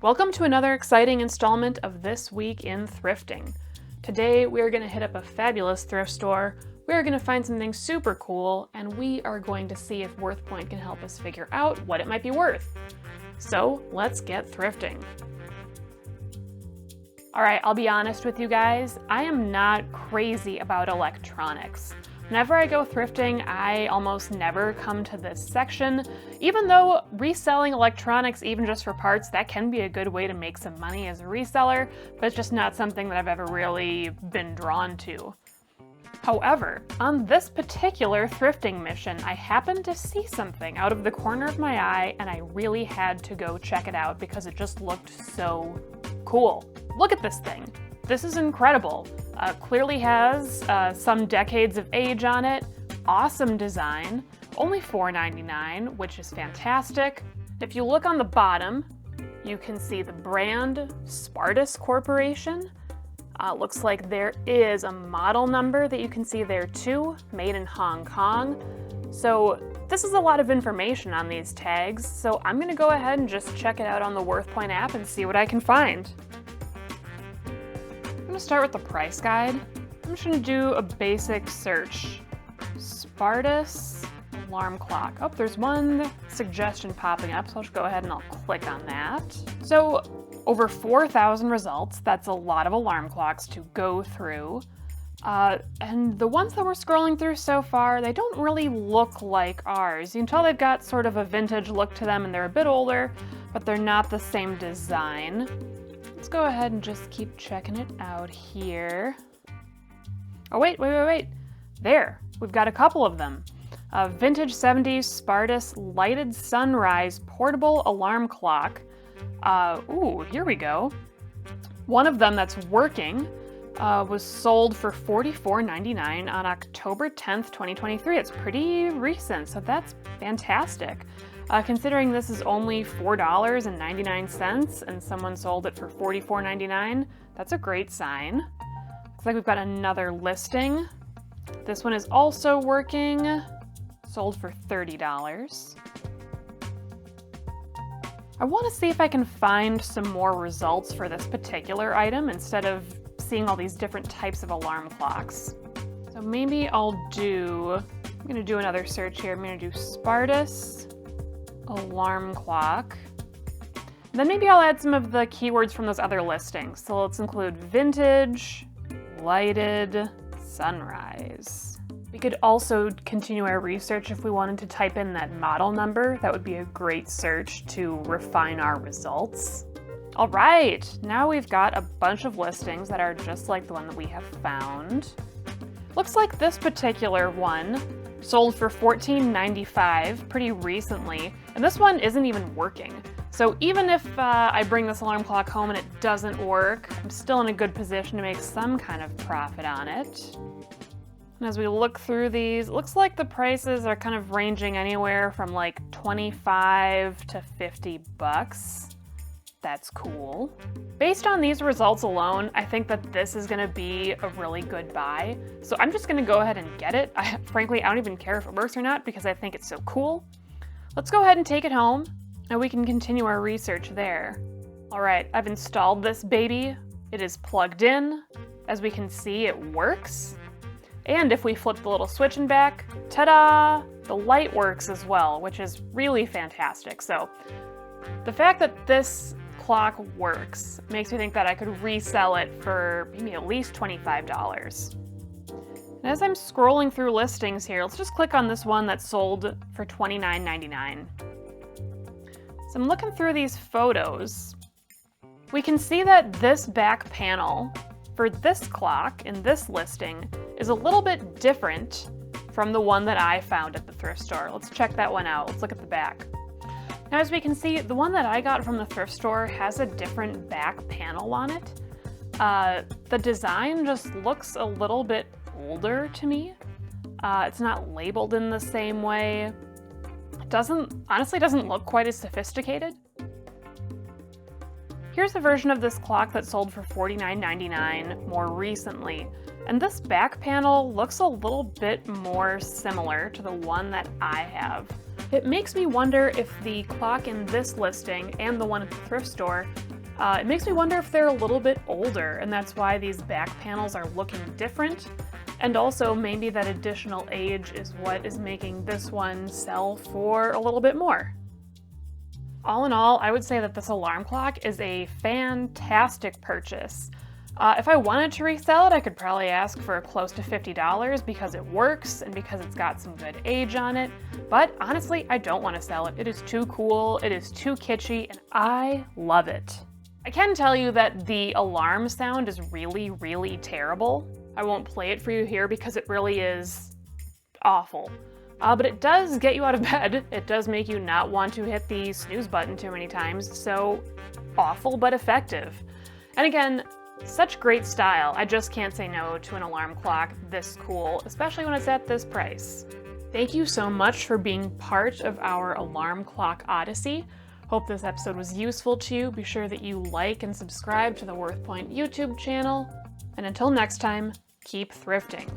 Welcome to another exciting installment of This Week in Thrifting. Today we are going to hit up a fabulous thrift store, we are going to find something super cool, and we are going to see if WorthPoint can help us figure out what it might be worth. So let's get thrifting. Alright, I'll be honest with you guys, I am not crazy about electronics. Whenever I go thrifting, I almost never come to this section, even though reselling electronics, even just for parts, that can be a good way to make some money as a reseller, but it's just not something that I've ever really been drawn to. However, on this particular thrifting mission, I happened to see something out of the corner of my eye, and I really had to go check it out because it just looked so cool. Look at this thing. This is incredible. Clearly has some decades of age on it, awesome design, only $4.99, which is fantastic. If you look on the bottom, you can see the brand Spartus Corporation. Looks like there is a model number that you can see there too, made in Hong Kong. So this is a lot of information on these tags, so I'm gonna go ahead and just check it out on the WorthPoint app and see what I can find. I'm gonna start with the price guide. I'm just gonna do a basic search. Spartus alarm clock. Oh, there's one suggestion popping up, so I'll just go ahead and I'll click on that. So over 4,000 results, that's a lot of alarm clocks to go through. And the ones that we're scrolling through so far, they don't really look like ours. You can tell they've got sort of a vintage look to them and they're a bit older, but they're not the same design. Let's go ahead and just keep checking it out here. Oh, wait. There, we've got a couple of them. Vintage 70s Spartus lighted sunrise portable alarm clock. Ooh, here we go. One of them that's working was sold for $44.99 on October 10th, 2023. It's pretty recent, so that's fantastic. Considering this is only $4.99 and someone sold it for $44.99, that's a great sign. Looks like we've got another listing. This one is also working, sold for $30. I want to see if I can find some more results for this particular item instead of seeing all these different types of alarm clocks. So maybe I'm gonna do another search here. I'm gonna do Spartus alarm clock. And then maybe I'll add some of the keywords from those other listings. So let's include vintage, lighted, sunrise. We could also continue our research if we wanted to type in that model number. That would be a great search to refine our results. All right, now we've got a bunch of listings that are just like the one that we have found. Looks like this particular one sold for $14.95 pretty recently, and this one isn't even working. So even if I bring this alarm clock home and it doesn't work, I'm still in a good position to make some kind of profit on it. And as we look through these, it looks like the prices are kind of ranging anywhere from like 25 to 50 bucks. That's cool. Based on these results alone, I think that this is gonna be a really good buy. So I'm just gonna go ahead and get it. Frankly, I don't even care if it works or not because I think it's so cool. Let's go ahead and take it home and we can continue our research there. All right, I've installed this baby. It is plugged in. As we can see, it works. And if we flip the little switch in back, ta-da! The light works as well, which is really fantastic. So the fact that this clock works makes me think that I could resell it for maybe at least $25. And as I'm scrolling through listings here, let's just click on this one that sold for $29.99. So I'm looking through these photos. We can see that this back panel for this clock in this listing is a little bit different from the one that I found at the thrift store. Let's check that one out. Let's look at the back. Now, as we can see, the one that I got from the thrift store has a different back panel on it. The design just looks a little bit older to me. It's not labeled in the same way. It honestly doesn't look quite as sophisticated. Here's a version of this clock that sold for $49.99 more recently, and this back panel looks a little bit more similar to the one that I have. It makes me wonder if the clock in this listing and the one at the thrift store It makes me wonder if they're a little bit older, and that's why these back panels are looking different. And also maybe that additional age is what is making this one sell for a little bit more. All in all, I would say that this alarm clock is a fantastic purchase. If I wanted to resell it, I could probably ask for close to $50 because it works and because it's got some good age on it. But honestly, I don't want to sell it. It is too cool, it is too kitschy, and I love it. I can tell you that the alarm sound is really, really terrible. I won't play it for you here because it really is awful. But it does get you out of bed. It does make you not want to hit the snooze button too many times, so awful but effective. And again, such great style. I just can't say no to an alarm clock this cool, especially when it's at this price. Thank you so much for being part of our alarm clock odyssey. Hope this episode was useful to you. Be sure that you like and subscribe to the Worth Point YouTube channel. And until next time, keep thrifting.